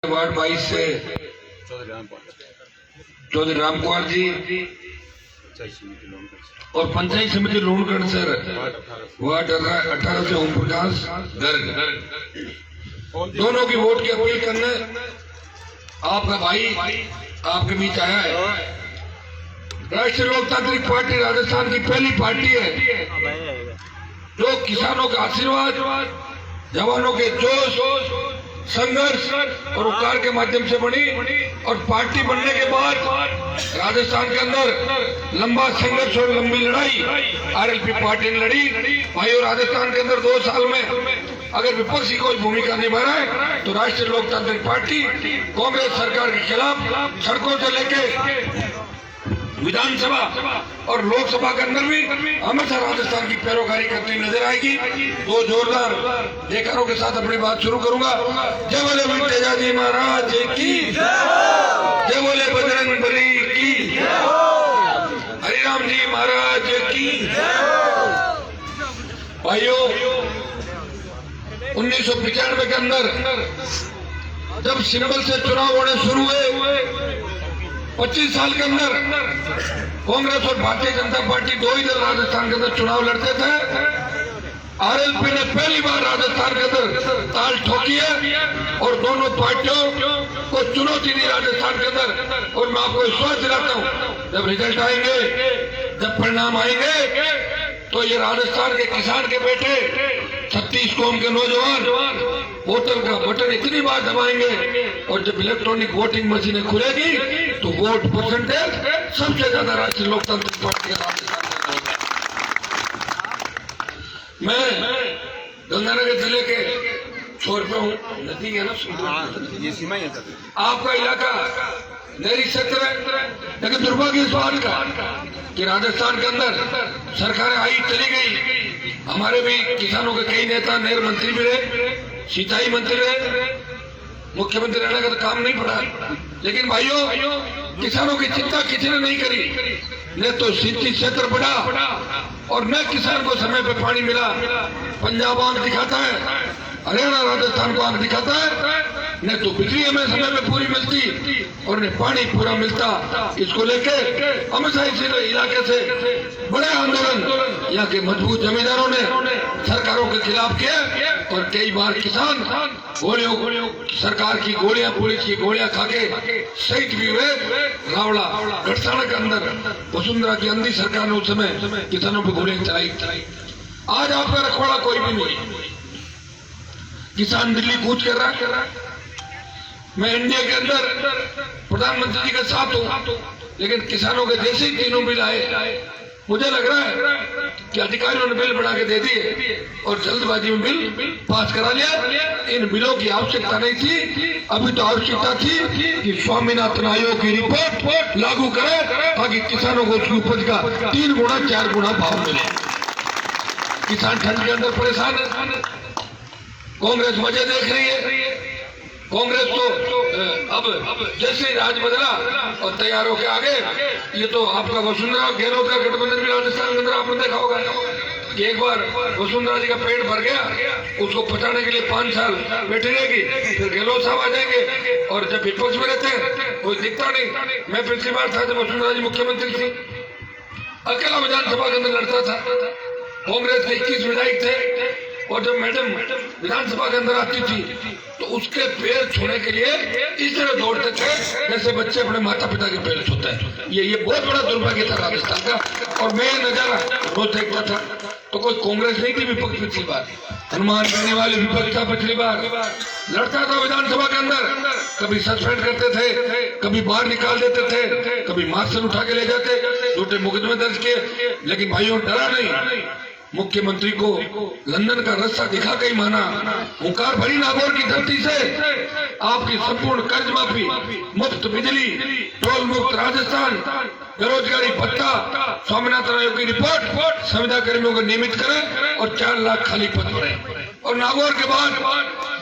Ward 22 से चौधरी रामकुमार जी और पंचायत समिति लोनगढ़ से वार्ड 18 से ओम प्रकाश गर्ग दोनों की वोट की अपील करने आपका भाई आपके बीच आया है। राष्ट्रीय लोकतांत्रिक पार्टी राजस्थान की पहली पार्टी है जो किसानों का आशीर्वाद, जवानों के जोश, संघर्ष और उपकार के माध्यम से बनी और पार्टी बनने के बाद राजस्थान के अंदर लंबा संघर्ष और लंबी लड़ाई आरएलपी पार्टी ने लड़ी। भाइयों, राजस्थान के अंदर 2 साल में अगर विपक्ष की कोई भूमिका निभा रहा है तो राष्ट्रीय लोकतांत्रिक पार्टी कांग्रेस सरकार के खिलाफ सड़कों से लेके विधानसभा और लोकसभा के अंदर भी हमेशा राजस्थान की पैरोकारी करती नजर आएगी। 2 जोरदार जयकारों के साथ अपनी बात शुरू करूंगा। जय बोले विंटेजा जी महाराज की, जय बोले बजरंग बली की, हरिराम जी महाराज की। भाइयों, 1995 के अंदर जब सिंबल से चुनाव होने शुरू हुए, 25 साल के अंदर कांग्रेस और भारतीय जनता पार्टी 2 ही दल राजस्थान के अंदर चुनाव लड़ते थे। आरएलपी ने पहली बार राजस्थान के अंदर ताल ठोकी है और दोनों पार्टियों को चुनौती दी राजस्थान के अंदर। और मैं आपको विश्वास दिलाता हूं, जब रिजल्ट आएंगे, जब परिणाम आएंगे, तो ये राजस्थान के किसान के बेटे 36 कौम के नौजवान वोटर का बटन इतनी बार दबाएंगे और जब इलेक्ट्रॉनिक वोटिंग मशीनें खुलेगी तो वोट परसेंटेज सबसे ज्यादा राष्ट्रीय लोकतांत्रिक पार्टी का राजस्थान में होगा। मैं गंगानगर जिले के छोर पे हूँ, नदी है ना, ये सीमा है। आपका इलाका नहरी क्षेत्र है, लेकिन दुर्भाग्य इस बात का कि राजस्थान के अंदर सरकारें आई चली गई। हमारे भी किसानों के कई नेता नहर मंत्री भी रहे, सिंचाई मंत्री रहे, मुख्यमंत्री रहने का तो काम नहीं पड़ा। लेकिन भाइयों, किसानों की चिंता किसी ने नहीं करी। न तो सिंचाई क्षेत्र बढ़ा और न किसान को समय पे पानी मिला। पंजाब आंख दिखाता है, हरियाणा राजस्थान को आंख दिखाता है, न तो बिजली हमें समय पे पूरी मिलती और न पानी पूरा मिलता। इसको लेके हमेशा इसी इलाके से बड़े आंदोलन यहाँ के मजबूत जमींदारों ने सरकारों के खिलाफ किया और कई बार किसान गोलियों सरकार की गोलियां, पुलिस की गोलियां खाके शहीद भी हुए। रावला गढ़साना के अंदर वसुंधरा की अंधी सरकार ने उस समय किसानों पर गोलियां चलाई। आज आपका रखवाड़ा कोई भी नहीं, किसान दिल्ली कूच कर रहा है। मैं इंडिया के अंदर प्रधानमंत्री जी के साथ हूँ, लेकिन किसानों के जैसे ही तीनों बिल आए, मुझे लग रहा है कि अधिकारियों ने बिल बना के दे दिए और जल्दबाजी में बिल पास करा लिया। इन बिलों की आवश्यकता नहीं थी। अभी तो आवश्यकता थी कि स्वामीनाथन आयोग की रिपोर्ट लागू करें ताकि किसानों को उसकी उपज का 3 गुना 4 गुना भाव मिले। किसान ठंड के अंदर परेशान है, कांग्रेस मजे देख रही है। कांग्रेस तो अब जैसे राज बदला और तैयार होकर आगे, ये तो आपका वसुंधरा गहलोत का गठबंधन भी राजस्थान के अंदर आपने देखा होगा कि एक बार वसुंधरा जी का पेट भर गया, उसको पचाने के लिए 5 साल बैठे रहेगी, फिर गहलोत साहब आ जाएंगे और जब विपक्ष में रहते हैं कोई दिखता नहीं। मैं पिछली बार था जब वसुंधरा जी मुख्यमंत्री थी, अकेला विधानसभा के अंदर लड़ता था। कांग्रेस के 21 विधायक थे और जब मैडम विधानसभा के अंदर आती थी तो उसके पैर छूने के लिए इस तरह दौड़ते थे जैसे बच्चे अपने माता पिता के पैर छूते हैं। ये बहुत बड़ा दुर्भाग्य था राजस्थान का और मैं नजारा रोज देखता था। तो कोई कांग्रेस नहीं थी विपक्ष, पिछली बार हनुमान करने वाले विपक्ष था। पिछली बार लड़ता था विधानसभा के अंदर, कभी सस्पेंड करते थे, कभी बाहर निकाल देते थे, कभी मार्शल उठा के ले जाते, झूठे मुकदमे दर्ज किए। लेकिन भाइयों, डरा नहीं। मुख्यमंत्री को लंदन का रास्ता दिखा के ही माना। हुंकार भरी नागौर की धरती से आपकी संपूर्ण कर्ज माफी, मुफ्त बिजली, टोल मुक्त राजस्थान, बेरोजगारी भत्ता, स्वामीनाथन आयोग की रिपोर्ट, संविदा कर्मियों को नियमित करें और 4 लाख खाली पद पड़े। और नागौर के बाद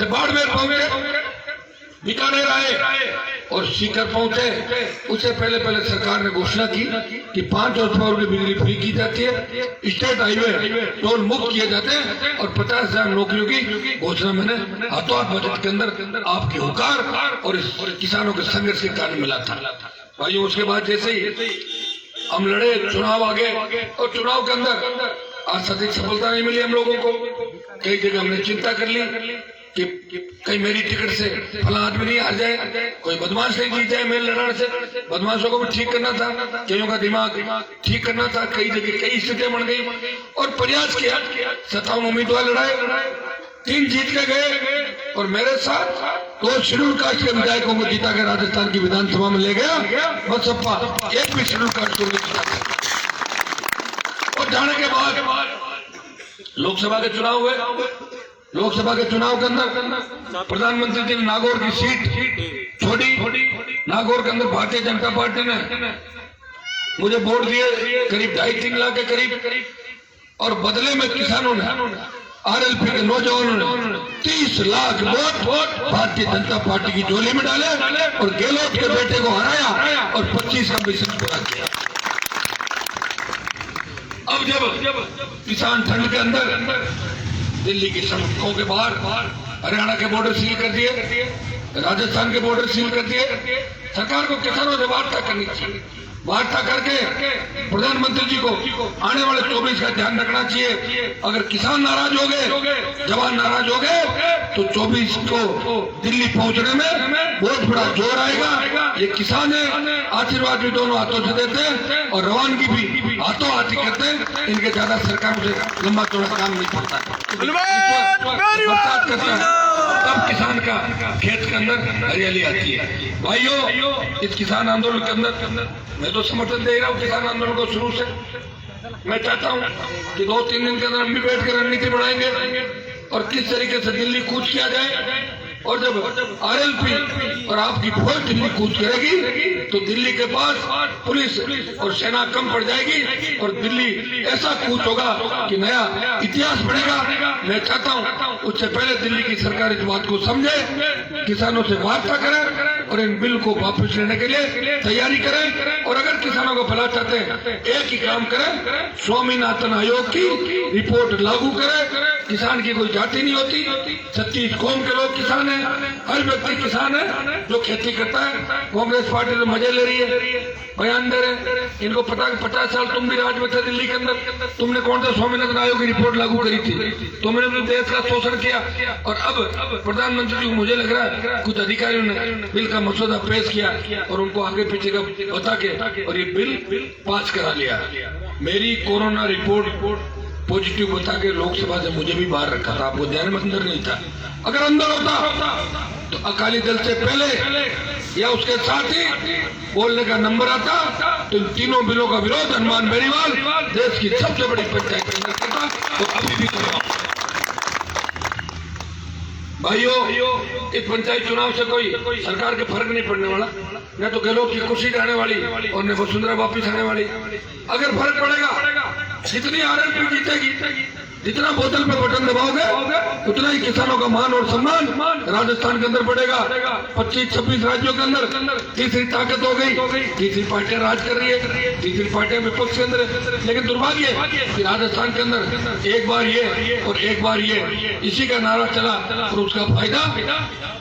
जब बाड़मेर पहुंचे, बीकानेर आए और सीकर पहुंचे, उससे पहले सरकार ने घोषणा की कि 5 हॉर्स पावर की बिजली फ्री की जाती है, स्टेट हाईवे टोल मुक्त किए जाते हैं और 50,000 नौकरियों की घोषणा मैंने हाथों हाथ बजट के अंदर आपकी हुकार और इस किसानों के संघर्ष के कारण मिला था। भाइयों, उसके बाद जैसे ही हम लड़े, चुनाव आ गए और चुनाव के अंदर आशातीत सफलता नहीं मिली हम लोगों को। कई जगह हमने चिंता कर ली कि कहीं मेरी टिकट से फला आदमी नहीं हार जाए, कोई बदमाश नहीं जीत जाए मेरे लड़ाने से। बदमाशों को भी ठीक करना था, कईयों का दिमाग ठीक करना था। कई जगह कई स्थितियां बन गई और प्रयास किया। 57 उम्मीदवार लड़ाए, 3 जीत के गए और मेरे साथ 2 शेड्यूल कास्ट के विधायकों को जीता के राजस्थान की विधानसभा में ले गया बसपा। एक भी शेड्यूल कास्ट को नहीं जीता। और जाने के बाद लोकसभा के चुनाव हुए। लोकसभा के चुनाव के अंदर प्रधानमंत्री जी ने नागौर की सीट छोड़ी। नागौर के अंदर भारतीय जनता पार्टी ने मुझे वोट दिए करीब 2.5-3 लाख के करीब, और बदले में किसानों ने, आरएलपी के नौजवानों ने 30 लाख वोट भारतीय जनता पार्टी की झोली में डाले और गहलोत के बेटे को हराया और 25 का मिशन पूरा किया। अब जब किसान ठंड के अंदर दिल्ली की सड़कों के बाहर हरियाणा के बॉर्डर सील कर दिए, राजस्थान के बॉर्डर सील कर दिए, सरकार को किसानों से वार्ता करनी चाहिए। वार्ता करके प्रधानमंत्री जी को आने वाले 24 का ध्यान रखना चाहिए। अगर किसान नाराज हो गए, जवान नाराज हो गए, तो 24 को दिल्ली पहुंचने में बहुत बड़ा जोर आएगा। ये किसान है, आशीर्वाद भी दोनों हाथों से देते हैं और रवानगी भी हाथों हाथी करते हैं। इनके ज्यादा सरकार से लंबा चौड़ा काम नहीं पड़ता। बरसात करता है तब किसान का खेत के अंदर हरियाली आती है। भाइयों, इस किसान आंदोलन के अंदर मैं तो समर्थन दे रहा हूँ किसान आंदोलन को शुरू से। मैं चाहता हूँ कि 2-3 दिन के अंदर हम भी बैठ कर रणनीति बनाएंगे और किस तरीके से दिल्ली कूच किया जाए। और जब आरएलपी और आपकी फौज दिल्ली कूच करेगी तो दिल्ली के पास पुलिस और सेना कम पड़ जाएगी और दिल्ली ऐसा कूच होगा कि नया इतिहास बनेगा। मैं चाहता हूँ उससे पहले दिल्ली की सरकार इस बात को समझे, किसानों से वार्ता करे और इन बिल को वापस लेने के लिए तैयारी करें। और अगर किसानों को भला चाहते हैं, एक ही काम करें, स्वामीनाथन आयोग की रिपोर्ट लागू करें। किसान की कोई जाति नहीं होती, 36 कौम के लोग किसान हैं, हर व्यक्ति किसान है जो खेती करता है। कांग्रेस पार्टी तो मजे ले रही है, बयान दे रहे। इनको पता कि 50 साल तुम भी राज में थे दिल्ली के अंदर, तुमने कौन सा स्वामीनाथन आयोग की रिपोर्ट लागू करी थी? तुमने भी देश का शोषण किया। और अब प्रधानमंत्री जी को मुझे लग रहा है कुछ अधिकारियों ने बिल का मसौदा पेश किया और उनको आगे पीछे का बता के और ये बिल पास करा लिया। मेरी कोरोना रिपोर्ट पॉजिटिव बता के लोकसभा से मुझे भी बाहर रखा था, आपको ध्यान में अंदर नहीं था। अगर अंदर होता तो अकाली दल से पहले या उसके साथ ही बोलने का नंबर आता तो इन तीनों बिलों का विरोध हनुमान बेनीवाल देश की सबसे बड़ी पंचायत के अंदर करता तो अभी भी कर रहा हूं। भाइयों, इस पंचायत चुनाव से कोई सरकार के फर्क नहीं पड़ने वाला, न तो गहलोत की कुर्सी जाने वाली और न वसुंधरा वापिस आने वाली। अगर फर्क पड़ेगा, जितनी आरएलपी जीतेगी, जितना बोतल पे बटन दबाओगे उतना ही किसानों का मान और सम्मान राजस्थान के अंदर बढ़ेगा। 25-26 राज्यों के अंदर तीसरी ताकत हो गई, तीसरी पार्टियां राज कर रही है, तीसरी पार्टियां विपक्ष के अंदर है। लेकिन दुर्भाग्य है कि राजस्थान के अंदर एक बार ये और एक बार ये, इसी का नारा चला और उसका फायदा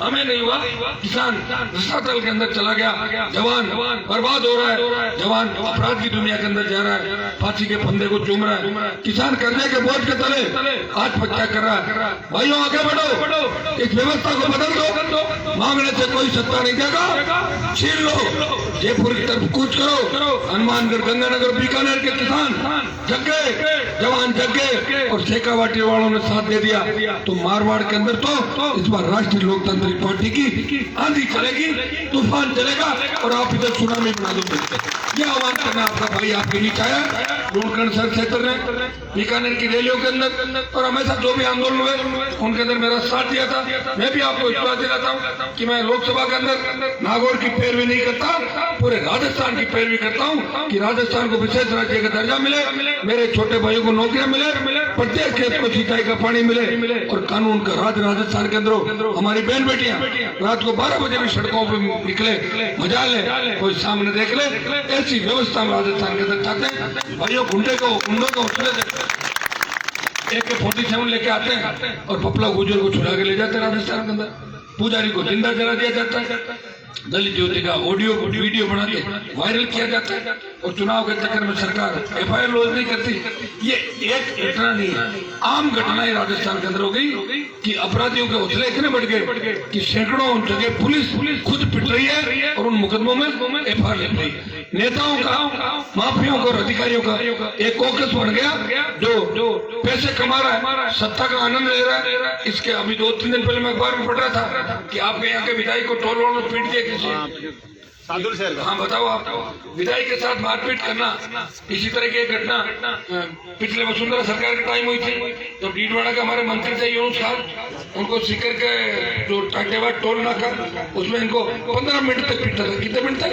हमें नहीं हुआ। किसान धरातल के अंदर चला गया, जवान बर्बाद हो रहा है, जवान अपराध की दुनिया के अंदर जा रहा है, फांसी के फंदे को चूम रहा है, किसान कर्जे के बोझ के तले आत्महत्या कर रहा है। भाइयों, आगे बढ़ो, इस व्यवस्था को बदल दो। मांगने से कोई सत्ता नहीं देगा, छीन लो। जयपुर की तरफ कूच करो। हनुमानगढ़, गंगानगर, बीकानेर के किसान जग गए, जवान जग गए और शेखावाटी वालों ने साथ दे दिया। तो मारवाड़ के अंदर तो इस बार राष्ट्रीय लोकतांत्रिक पार्टी की आंधी चलेगी, तूफान चलेगा और आप इधर सुनामी बना दोगे। ये आह्वान करना आपका भाई आपके नीचे आया। लूणकरण सर क्षेत्र ने बीकानेर की रैलियों के अंदर, और हमेशा जो भी आंदोलन हुए उनके अंदर मेरा साथ दिया था। मैं भी आपको विश्वास दिलाता हूँ कि मैं लोकसभा के अंदर नागौर की पैरवी नहीं करता, पूरे राजस्थान की पैरवी करता हूँ कि राजस्थान को विशेष राज्य का दर्जा मिले, मेरे छोटे भाइयों को नौकरियां मिले, प्रत्येक खेत को सिंचाई का पानी मिले, और कानून का राज राजस्थान के अंदर हमारी बहन बेटियां रात को 12 बजे भी सड़कों पर निकले, मजा ले, कोई सामने देख ले, ऐसी व्यवस्था हम राजस्थान के अंदर चाहते हैं। भाइयों गुंडों को हौसले देते, AK-47 लेके आते हैं और पपला गुजर को छुड़ा के ले जाते हैं राजस्थान के अंदर, पुजारी को जिंदा जला दिया जाता है, दलित ज्योति का ऑडियो वीडियो बना के वायरल किया जाता है, और चुनाव के चक्कर में सरकार FIR लॉन्च नहीं करती। ये एक घटना नहीं है, आम घटना ही राजस्थान के अंदर हो गई कि अपराधियों के हौसले इतने बढ़ गए कि सैकड़ों जगह पुलिस खुद पिट रही है और उन मुकदमों में FIR लग रही है। नेताओं का, माफियों का और अधिकारियों का एक कॉकस बन गया जो पैसे कमा रहा है, सत्ता का आनंद ले रहा है। इसके अभी 2-3 दिन पहले मैं अखबार में पढ़ रहा था कि आपके यहाँ के विधायक को टोल वालों ने पीट दिया किसी। हाँ बताओ, आप विधायक के साथ मारपीट करना, इसी तरह की एक घटना पिछले वसुंधरा सरकार के टाइम हुई थी, जब डीडवाड़ा के हमारे मंत्री थे यूनुस खान, उनको सीकर के जो टाटेवाड टोल नाका, उसमें इनको 15 मिनट तक पीटा था। कितने मिनट तक?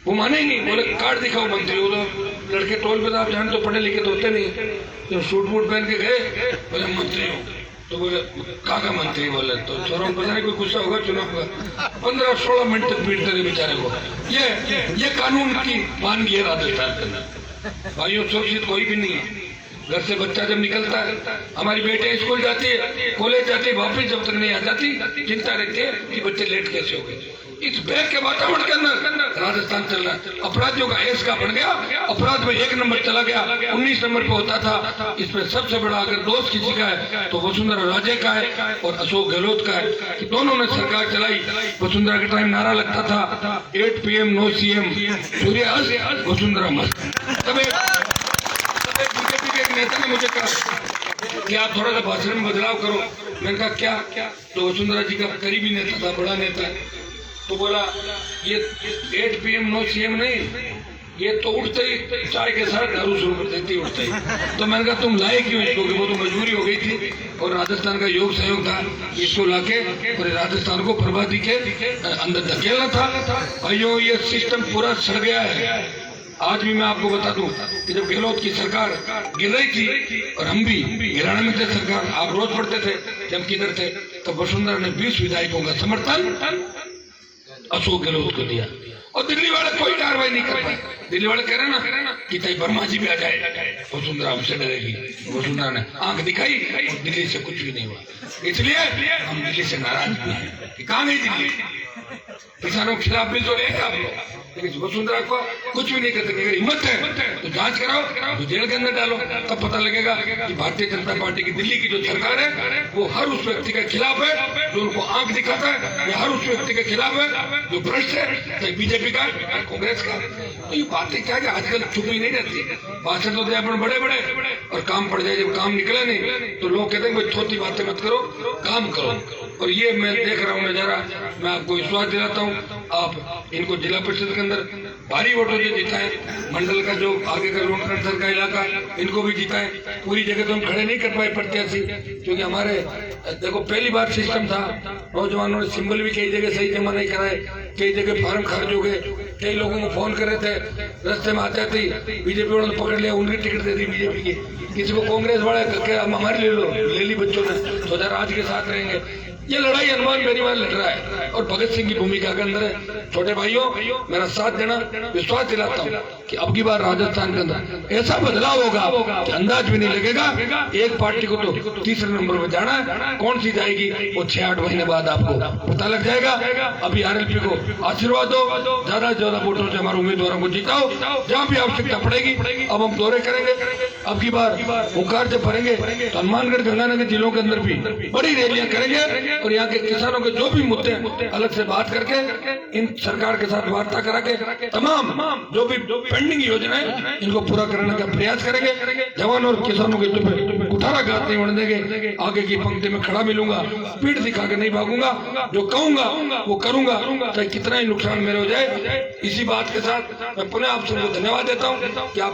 वो माने ही नहीं, बोले कार्ड दिखाओ मंत्री। वो तो लड़के टोल पे, आप जान तो पढ़े लिखे तो होते नहीं, तो सूट बूट पहन के गए, बोले मंत्री हो, तो बोले कहाँ का मंत्री, बोले तो छोरों पता नहीं कोई गुस्सा होगा चुनाव का, 15-16 मिनट तक पीटते रहे बेचारे को। ये कानून की मानगी है राजस्थान के अंदर। भाइयों सुरक्षित कोई भी नहीं है, घर से बच्चा जब निकलता है, हमारी बेटियां स्कूल जाती है, कॉलेज जाती है, वापिस जब तक नहीं आ जाती चिंता रहती है कि बच्चे लेट कैसे हो गए। इस बैग के वातावरण के अंदर राजस्थान चल रहा है, अपराधियों का ऐश का बन गया, अपराध में 1 नंबर चला गया, 19 नंबर पे होता था। इसमें सबसे बड़ा अगर दोष किसी का है तो वसुंधरा राजे का है और अशोक गहलोत का है, कि दोनों ने सरकार चलाई। वसुंधरा के टाइम नारा लगता था 8 PM नो CM, सूर्य अस्त वसुंधरा मस्त। तब बीजेपी के एक नेता ने मुझे कहा कि आप थोड़ा सा भाषण में बदलाव करो। मैंने कहा क्या? तो वसुंधरा जी का करीबी नेता था, बड़ा नेता, तो बोला ये 8 PM नो CM नहीं, ये तो उठते ही चाय के साथ दारू शुरू कर देती उठते ही। तो मैंने कहा तुम लाए क्यों इसको, कि वो तो मजबूरी हो गई थी और राजस्थान का योग सहयोग था, इसको लाके पूरे राजस्थान को बर्बादी के अंदर धकेलना था। भाइयों ये सिस्टम पूरा सड़ गया है। आज भी मैं आपको बता दूं कि जब गहलोत की सरकार गिर रही थी और हम भी गिराने में थे सरकार, आप रोज पढ़ते थे कि हम किधर थे, तो वसुंधरा ने 20 विधायकों का समर्थन अशोक गहलोत को दिया, और दिल्ली वाले कोई कार्रवाई नहीं कर पाए। दिल्ली वाले कह रहे ना कि तई वर्मा जी भी आ जाए, वसुंधरा हमसे डरेगी। वसुंधरा ने आंख दिखाई, दिल्ली से कुछ भी नहीं हुआ। इसलिए हम दिल्ली से नाराज भी हैं कि कहाँ गई दिल्ली। किसानों के खिलाफ बिल तो लेगा आप लोग, लेकिन वसुंधरा को कुछ भी नहीं कर सकते। अगर हिम्मत है तो जांच कराओ, तो जेल के अंदर डालो, तब पता लगेगा कि भारतीय जनता पार्टी की दिल्ली की जो सरकार है वो हर उस व्यक्ति के खिलाफ है जो उनको आंख दिखाता है, या हर उस व्यक्ति के खिलाफ है जो भ्रष्ट है, चाहे बीजेपी का कांग्रेस का। तो ये बातें क्या कि आजकल छुपी नहीं रहती, भाषण तो दे अपन बड़े बड़े और काम पड़ जाए, जब काम निकला नहीं तो लोग कहते हैं छोटी बातें मत करो, काम करो। और ये मैं देख रहा हूँ नजारा, मैं आपको विश्वास दिलाता हूँ, आप इनको जिला परिषद के अंदर भारी वोटों से जिताएं, मंडल का जो आगे का लोनकंसर का इलाका इनको भी जिताएं। पूरी जगह तो हम खड़े नहीं कर पाए प्रत्याशी, क्योंकि हमारे देखो पहली बार सिस्टम था, नौजवानों ने सिंबल भी कई जगह सही जमा नहीं कराए, कई जगह फार्म खारिज हो गए, कई लोगों को फोन कर रहे थे, रास्ते में आते थे बीजेपी वालों ने पकड़ लिया, उनकी टिकट दे दी बीजेपी की, किसी को कांग्रेस वाले हमारे ले ली बच्चों ने, सोचा राज के साथ रहेंगे। ये लड़ाई अनुमान बेनीमान लड़ रहा है और भगत सिंह की भूमिका के अंदर है। छोटे भाइयों मेरा साथ देना, विश्वास दिलाता हूँ कि अब की बार राजस्थान के अंदर ऐसा बदलाव होगा कि अंदाज भी नहीं लगेगा। एक पार्टी को तो तीसरे नंबर पर जाना है, कौन सी जाएगी वो 6-8 महीने बाद आपको पता लग जाएगा। अभी RLP को आशीर्वाद दो, ज्यादा से ज्यादा वोटों से हमारे उम्मीदवारों को जिताओ, जहाँ भी आवश्यकता पड़ेगी। अब हम दौरे करेंगे, अब की बार हुंकार से भरेंगे तो हनुमानगढ़ गंगानगर जिलों के अंदर भी बड़ी रैलियां करेंगे, और यहाँ के किसानों के जो भी मुद्दे अलग से बात करके इन सरकार के साथ वार्ता करा के तमाम जो भी पेंडिंग योजनाएं इनको पूरा कराने का प्रयास करेंगे। जवान और किसानों के पे कुठाराघात नहीं होने देंगे, आगे की पंक्ति में खड़ा मिलूंगा, पीठ दिखा के नहीं भागूंगा, जो कहूंगा वो करूंगा, चाहे कितना ही नुकसान मेरे हो जाए। इसी बात के साथ मैं पुनः आप सबको धन्यवाद देता हूँ कि आप